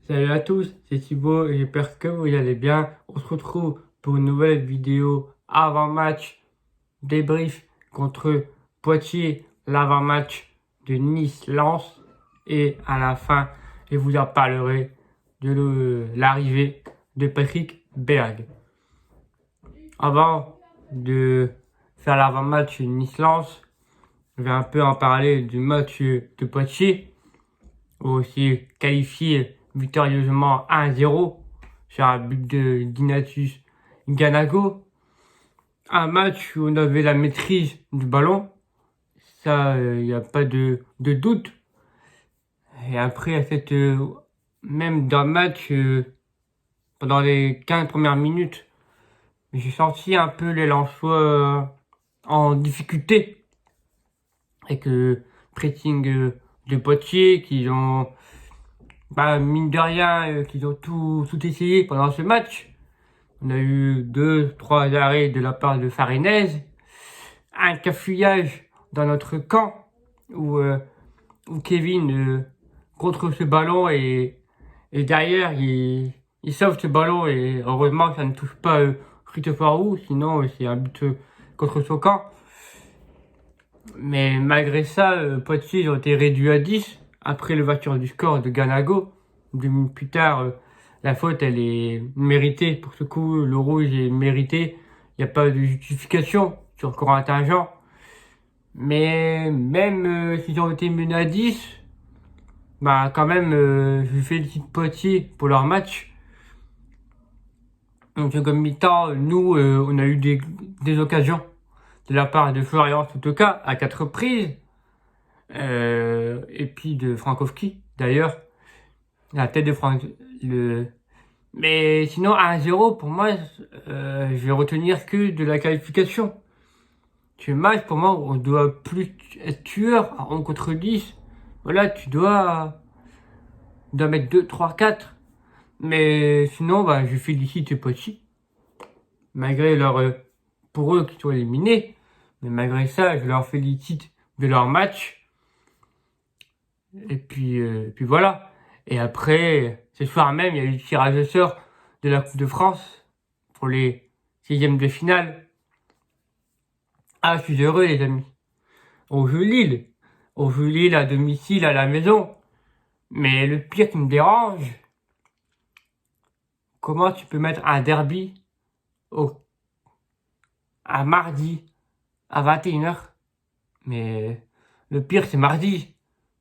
Salut à tous, c'est Thibaut et j'espère que vous allez bien. On se retrouve pour une nouvelle vidéo avant-match débrief contre Poitiers, l'avant-match de Nice-Lens. Et à la fin, je vous en parlerai de l'arrivée de Patrick Berg. Avant de faire l'avant-match Nice-Lens, je vais un peu en parler du match de Poitiers, aussi qualifié victorieusement 1-0 sur un but de d'Ignatius Ganago. Un match où on avait la maîtrise du ballon, ça, il n'y a pas de doute. Et après, à cette, même dans le match, pendant les 15 premières minutes, j'ai senti un peu les Lensois en difficulté. Avec le pressing de Poitiers, qui ont, mine de rien, qu'ils ont tout essayé pendant ce match. On a eu 2-3 arrêts de la part de Farinez, un cafouillage dans notre camp où Kevin contre ce ballon et derrière il sauve ce ballon et heureusement que ça ne touche pas Christopher Wu, sinon c'est un but contre son camp. Mais malgré ça, Poitiers ils ont été réduits à 10 après l'ouverture du score de Ganago. 2 minutes plus tard, la faute elle est méritée. Pour ce coup, le rouge est mérité. Il n'y a pas de justification sur Corentin Jean. Mais même s'ils ont été menés à 10, quand même, je félicite Poitiers pour leur match. En second mi-temps, nous, on a eu des occasions de la part de Florian Sotoka à 4 reprises. Et puis de Frankowski, d'ailleurs. La tête de Franck. Mais sinon, 1-0, pour moi, je vais retenir que de la qualification. Ce match, pour moi, on doit plus être tueur à 11 contre 10. Voilà, tu dois mettre 2, 3, 4. Mais sinon, je félicite Poitiers. Malgré pour eux qui sont éliminés. Mais malgré ça, je leur félicite de leur match. Et puis voilà. Et après, ce soir même, il y a eu le tirage au sort de la Coupe de France pour les 6e de finale. Ah, je suis heureux, les amis. On joue Lille. On joue Lille à domicile, à la maison. Mais le pire qui me dérange, comment tu peux mettre un derby à mardi à 21h? Mais le pire, c'est mardi.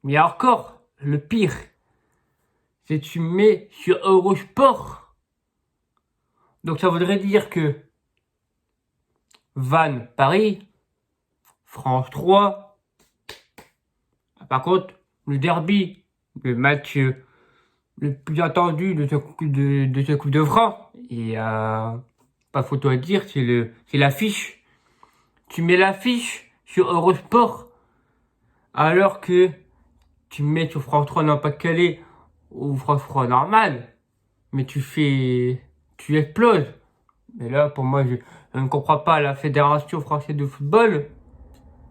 Mais encore, le pire, c'est que tu mets sur Eurosport. Donc ça voudrait dire que Vannes Paris, France 3. Par contre, le derby, le match le plus attendu de ce Coupe de France, et pas photo à dire, c'est l'affiche. Tu mets l'affiche sur Eurosport, alors que tu mets sur France 3 non pas Calais ou France 3 normal, mais tu exploses. Mais là, pour moi, je ne comprends pas la Fédération française de football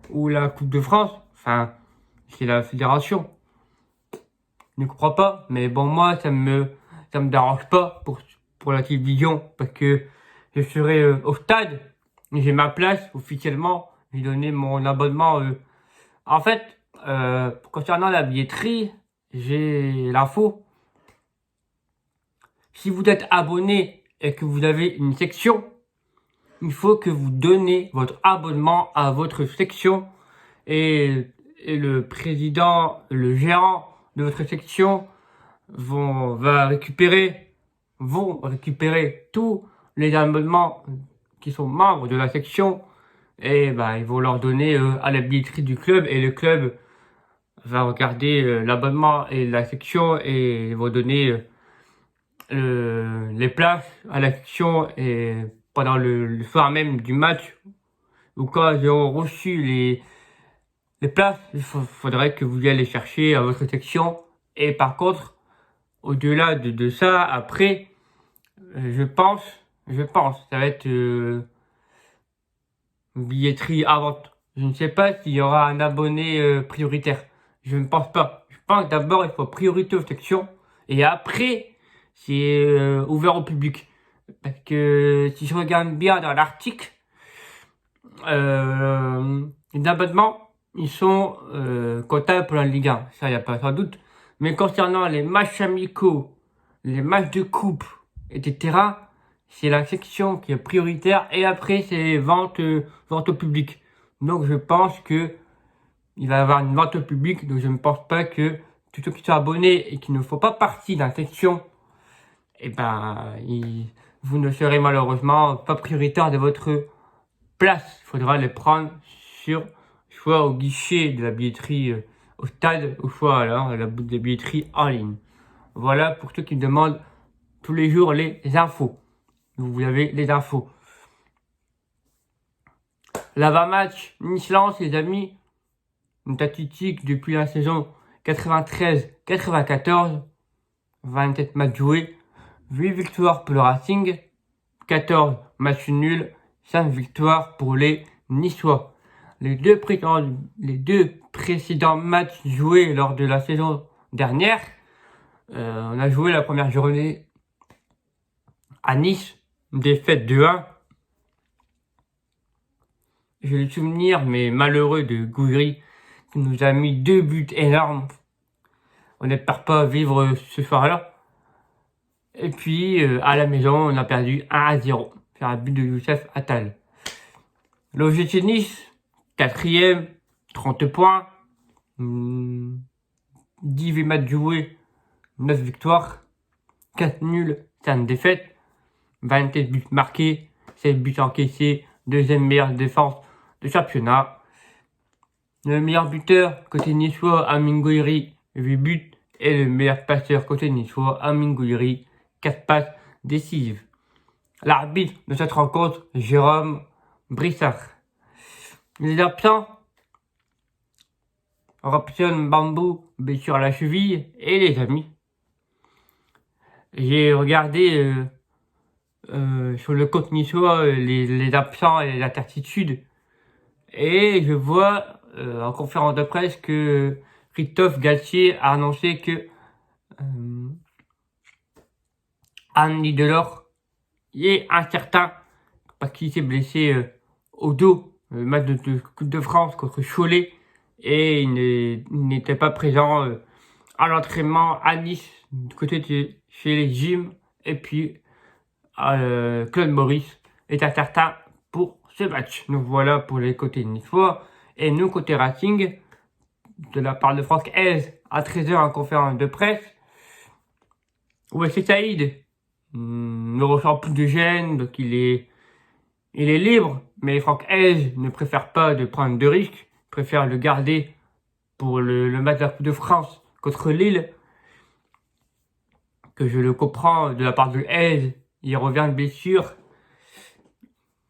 ou la Coupe de France. Enfin, c'est la fédération. Je ne comprends pas. Mais bon, moi, ça me dérange pas pour la télévision parce que je serai au stade. J'ai ma place officiellement. J'ai donné mon abonnement. En fait, concernant la billetterie, j'ai l'info. Si vous êtes abonné et que vous avez une section, il faut que vous donnez votre abonnement à votre section et le président, le gérant de votre section vont récupérer tous les abonnements qui sont membres de la section et ils vont leur donner à la billetterie du club et le club va regarder l'abonnement et la section et ils vont donner les places à la section et pendant le soir même du match ou quand ils auront reçu les places, il faudrait que vous y allez chercher à votre section. Et par contre, au-delà de ça, après, je pense, ça va être billetterie à vente. Je ne sais pas s'il y aura un abonné prioritaire. Je ne pense pas. Je pense que d'abord, il faut priorité aux sections Et après, c'est ouvert au public. Parce que si je regarde bien dans l'article, les abonnements, ils sont comptables pour la Ligue 1. Ça, il n'y a pas sans doute. Mais concernant les matchs amicaux, les matchs de coupe, etc., c'est la section qui est prioritaire. Et après, c'est vente au public. Donc, je pense que il va y avoir une vente au public. Donc, je ne pense pas que tous ceux qui sont abonnés et qui ne font pas partie de la section, eh ben, vous ne serez malheureusement pas prioritaire de votre place. Il faudra les prendre soit au guichet de la billetterie au stade, ou soit alors à la boutique de billetterie en ligne. Voilà pour ceux qui me demandent tous les jours les infos. Vous avez les infos. L'avant-match Nice-Lens, les amis, une statistique depuis la saison 93-94, 27 matchs joués, 8 victoires pour le Racing, 14 matchs nuls, 5 victoires pour les Niçois. Les deux précédents matchs joués lors de la saison dernière, on a joué la première journée à Nice, une défaite 2-1. J'ai le souvenir, mais malheureux, de Gouiri, qui nous a mis 2 buts énormes. On n'espère pas vivre ce soir-là. Et puis, à la maison, on a perdu 1-0. C'est un but de Youssef Attal. L'OGC Nice, 4e, 30 points. 18 matchs joués, 9 victoires. 4 nuls, 5 défaites. 27 buts marqués, 7 buts encaissés. Deuxième meilleure défense de championnat. Le meilleur buteur côté niçois, Amine Gouiri, 8 buts. Et le meilleur passeur côté niçois, Amine Gouiri, 4 passes décisives. L'arbitre de cette rencontre, Jérôme Brissard. Les absents, Robson Bambou, blessure à la cheville, et les amis. J'ai regardé sur le compte niçois les absents et les incertitudes. Et je vois en conférence de presse que Christophe Galtier a annoncé que Andy Delors est incertain parce qu'il s'est blessé au dos, le match de Coupe de France contre Cholet, et il n'était pas présent à l'entraînement à Nice, du côté de chez les gyms, et puis Claude Maurice est incertain pour ce match. Donc voilà pour les côtés niçois. Et nous, côté Racing, de la part de Franck Hez, à 13h en conférence de presse, Wesley Saïd ne ressent plus de gêne, donc il est libre, mais Franck Hez ne préfère pas de prendre de risques, préfère le garder pour le match de la Coupe de France contre Lille, que je le comprends de la part de Hez, il revient de blessure.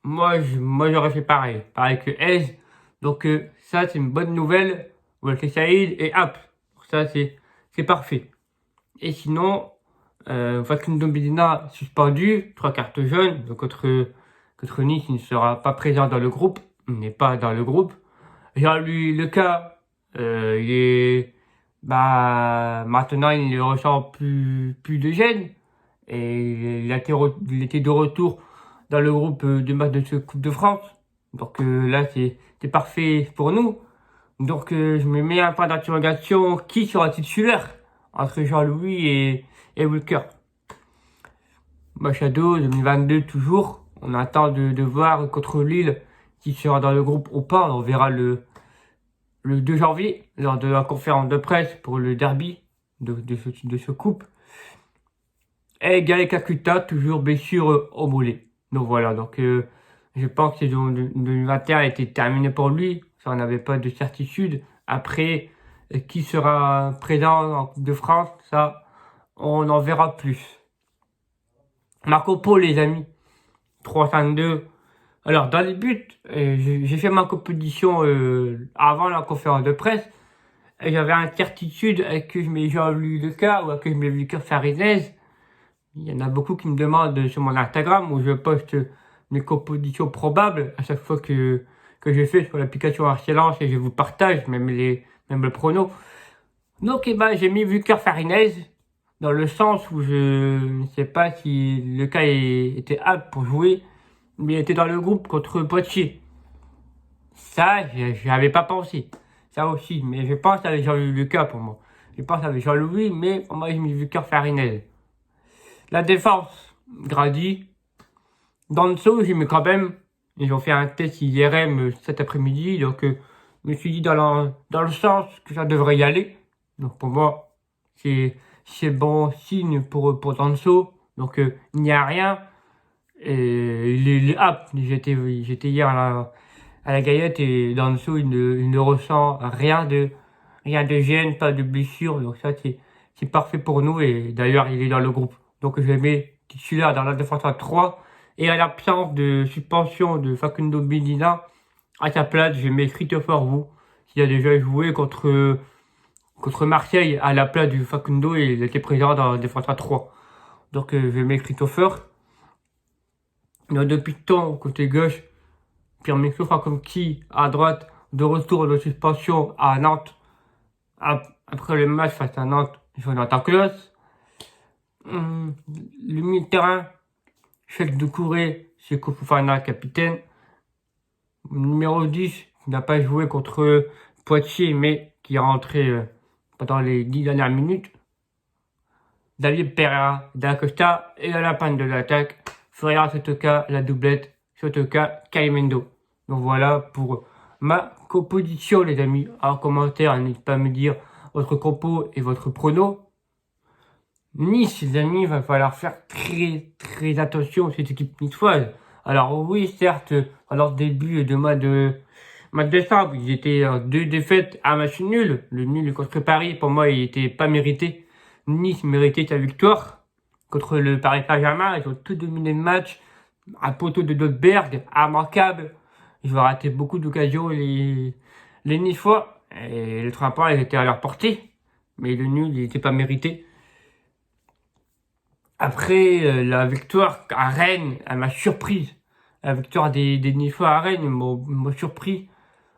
Moi j'aurais fait pareil que Hez, donc ça c'est une bonne nouvelle. Wesley Saïd et hop, ça c'est parfait. Et sinon, Facundo Medina suspendu, 3 cartes jaunes, donc contre Nice, il ne sera pas présent dans le groupe, il n'est pas dans le groupe. Jean-Louis Leca, il est, maintenant il ne ressent plus de gêne, et il était de retour dans le groupe de match de cette Coupe de France. Donc là c'est parfait pour nous. Donc je me mets un point d'interrogation, qui sera titulaire entre Jean-Louis et Walker. Machado 2022 toujours. On attend de voir contre Lille qui sera dans le groupe ou pas. On verra le 2 janvier lors de la conférence de presse pour le derby de ce coupe. Et Gaël Kakuta toujours blessure au mollet. Donc voilà, donc je pense que saison 2021 était terminée pour lui. Ça, on n'avait pas de certitude. Après, qui sera présent en Coupe de France, ça, on en verra plus. Marco Polo, les amis, 3-5-2. Alors, dans les buts, j'ai fait ma compétition avant la conférence de presse. Et j'avais une certitude que je mets Jean-Louis Leca ou que je mets Victor Farinez. Il y en a beaucoup qui me demandent sur mon Instagram où je poste mes compositions probables à chaque fois que je fais sur l'application Arcelance, et je vous partage même le prono. Donc j'ai mis Victor Farinez. dans le sens où je ne sais pas si le cas était apte pour jouer, mais il était dans le groupe contre Poitiers. Ça, je n'avais pas pensé. Ça aussi, mais je pense avec Jean-Louis Lucas pour moi. Je pense avec Jean-Louis, mais pour moi, j'ai mis Victor Farinel. La défense, Grady. Danso, j'ai mis quand même. Ils ont fait un test IRM cet après-midi, donc je me suis dit dans le sens que ça devrait y aller. Donc pour moi, c'est bon signe pour Danso. Donc il n'y a rien. Et j'étais hier à la Gaillette et Danso, il ne ressent rien de gêne, pas de blessure. Donc ça, c'est parfait pour nous. Et d'ailleurs, il est dans le groupe. Donc je mets titulaire dans la défense à 3. Et à l'absence de suspension de Facundo Medina, à sa place, je mets Christopher Wu, qui a déjà joué contre Marseille à la place du Facundo et il était présent dans la défense à 3. Donc je mets Christopher. Nos deux pitons côté gauche, Pierre-Mixo comme qui à droite, de retour de suspension à Nantes. Après le match face à Nantes, Jonathan Klaus. Le milieu de terrain, Cheikh Doucouré, c'est Fofana, capitaine. Numéro 10, qui n'a pas joué contre Poitiers, mais qui est rentré pendant les 10 dernières minutes. David Pereira, D'Acosta et à la panne de l'attaque. Ferreira, Sotoka, la doublette, Sotoka, Calimendo. Donc voilà pour ma composition, les amis. En commentaire, n'hésitez pas à me dire votre compo et votre prono. Nice, les amis, il va falloir faire très attention à cette équipe niçoise. Alors oui, certes, à leur début de mois de décembre, ils étaient 2 défaites, un match nul. Le nul contre Paris, pour moi, il était pas mérité. Nice méritait sa victoire contre le Paris Saint-Germain. Ils ont tout dominé le match. Un poteau de Dolberg, immanquable. Ils ont raté beaucoup d'occasions, les Niçois. Et le 3 points, ils étaient à leur portée. Mais le nul, il n'était pas mérité. Après, la victoire à Rennes, elle m'a surprise. La victoire des Niçois à Rennes m'a surpris.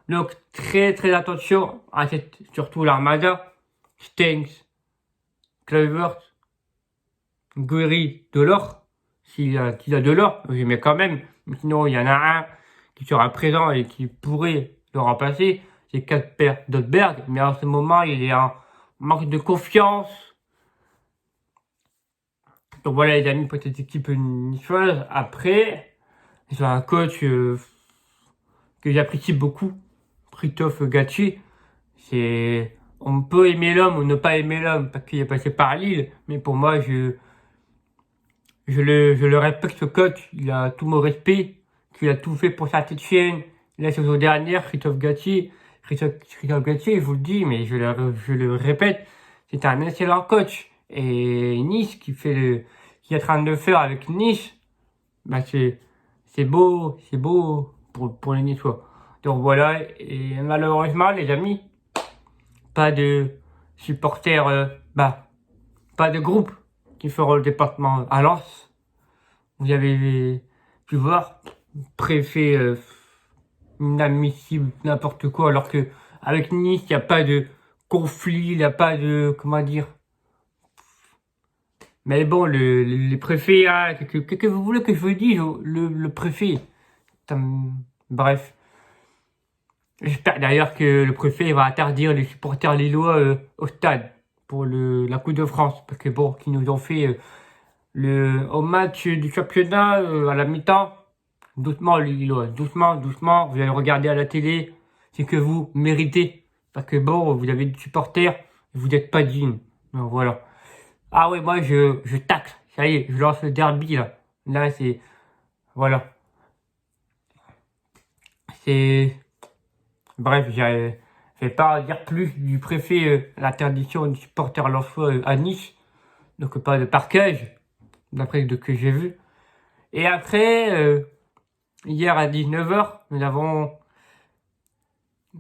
Donc, très attention à surtout l'armada. Stengs, Kluivert, Guéry, Delors. S'il a Delors, j'aimais quand même. Mais sinon, il y en a un qui sera présent et qui pourrait le remplacer. C'est Kasper Dolberg. Mais en ce moment, il est en manque de confiance. Donc voilà les amis pour cette équipe niçoise. Après, ils ont un coach que j'apprécie beaucoup, Christophe Galtier. On peut aimer l'homme ou ne pas aimer l'homme parce qu'il est passé par Lille, mais pour moi je le respecte, ce coach. Il a tout mon respect, qu'il a tout fait pour Saint-Etienne. La saison dernière, Christophe Galtier, je vous le dis, mais je le répète, c'est un excellent coach. Et Nice qui est en train de le faire avec Nice, bah c'est beau pour les Niçois. Donc voilà, et malheureusement les amis, pas de supporters, pas de groupe qui feront le département à Lens. Vous avez pu voir, préfet inadmissible, n'importe quoi, alors que avec Nice, il n'y a pas de conflit, il n'y a pas de, comment dire. Mais bon, les préfets, hein, que vous voulez que je vous dise, le préfet. Bref. J'espère d'ailleurs que le préfet va interdire les supporters lillois au stade pour la Coupe de France. Parce que bon, qu'ils nous ont fait au match du championnat à la mi-temps. Doucement les Lillois, doucement. Vous allez regarder à la télé, c'est que vous méritez. Parce que bon, vous avez des supporters, vous n'êtes pas dignes. Donc voilà. Ah ouais, moi je taxe. Ça y est, je lance le derby là. Là c'est... Voilà. C'est... Bref, je vais pas dire plus du préfet l'interdiction du supporter lensois à Nice. Donc pas de parquage, d'après ce que j'ai vu. Et après, hier à 19h, nous avons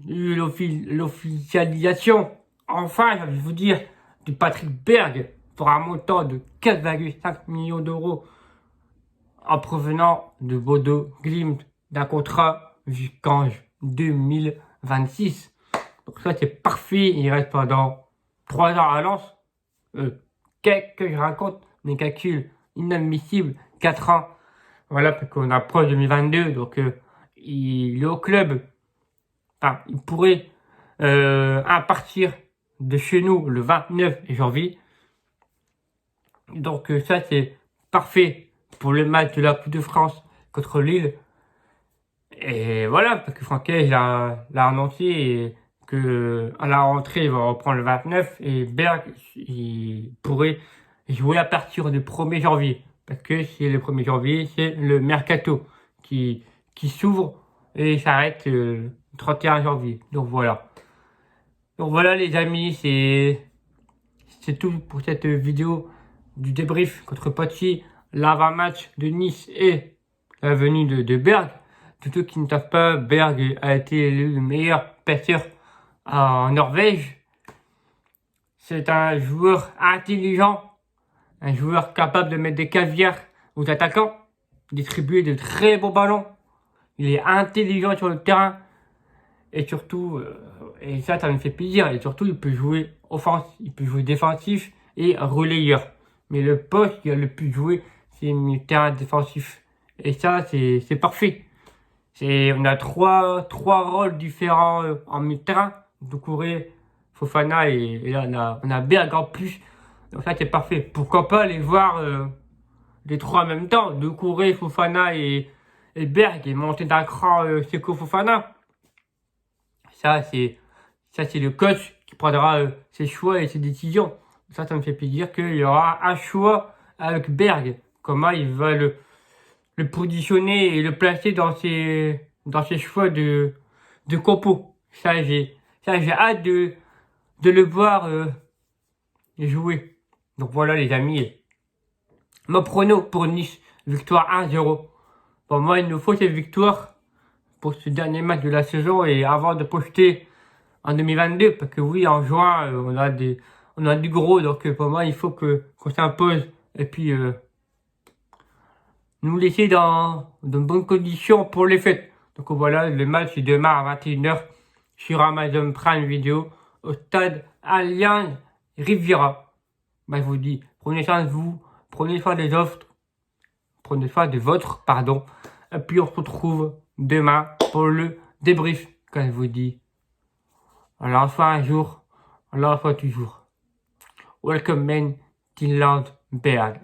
eu l'officialisation, enfin, je vais vous dire, de Patrick Berg pour un montant de 4,5 millions d'euros en provenant de Bodo Glimt d'un contrat jusqu'en 2026. Donc ça c'est parfait, il reste pendant 3 ans à Lens, Qu'est-ce que je raconte? Mes calculs inadmissibles. 4 ans. Voilà, parce qu'on approche 2022, donc il est au club. Enfin, il pourrait à partir de chez nous le 29 janvier. Donc ça, c'est parfait pour le match de la Coupe de France contre Lille. Et voilà, parce que Franquet l'a annoncé et que à la rentrée, il va reprendre le 29 et Berg, il pourrait jouer à partir du 1er janvier. Parce que c'est le 1er janvier, c'est le mercato qui s'ouvre et s'arrête le 31 janvier. Donc voilà. Donc voilà les amis, c'est tout pour cette vidéo du débrief contre Poitiers, l'avant-match de Nice et la venue de Berg. Tous ceux qui ne savent pas, Berg a été élu le meilleur passeur en Norvège. C'est un joueur intelligent, un joueur capable de mettre des caviars aux attaquants, distribuer de très beaux ballons. Il est intelligent sur le terrain et surtout, et ça me fait plaisir. Et surtout, il peut jouer offensif, il peut jouer défensif et relayeur. Mais le poste qu'il a le plus joué, c'est le terrain défensif. Et ça, c'est parfait. On a trois rôles différents en milieu de terrain. Doucouré, Fofana et là on a Berg en plus. Donc ça c'est parfait. Pourquoi pas les voir les trois en même temps. Doucouré, Fofana et Berg et monter d'un cran Seko Fofana. Ça c'est le coach qui prendra ses choix et ses décisions. Ça me fait plaisir qu'il y aura un choix avec Berg. Comment il va le positionner et le placer dans ses choix de compo. Ça j'ai hâte de le voir jouer. Donc voilà les amis. Mon prono pour Nice, victoire 1-0. Pour moi, il nous faut cette victoire pour ce dernier match de la saison et avant de projeter en 2022. Parce que oui, en juin, on a du gros. Donc pour moi, il faut qu'on s'impose. Et puis nous laisser dans de bonnes conditions pour les fêtes. Donc voilà, le match est demain à 21h sur Amazon Prime Video au stade Allianz Riviera. Je vous dis, prenez soin de vous, prenez soin des autres, prenez soin de votre, pardon. Et puis on se retrouve demain pour le débrief. Quand je vous dis, on lance un jour, on lance toujours. Welcome man, Tinland Berg.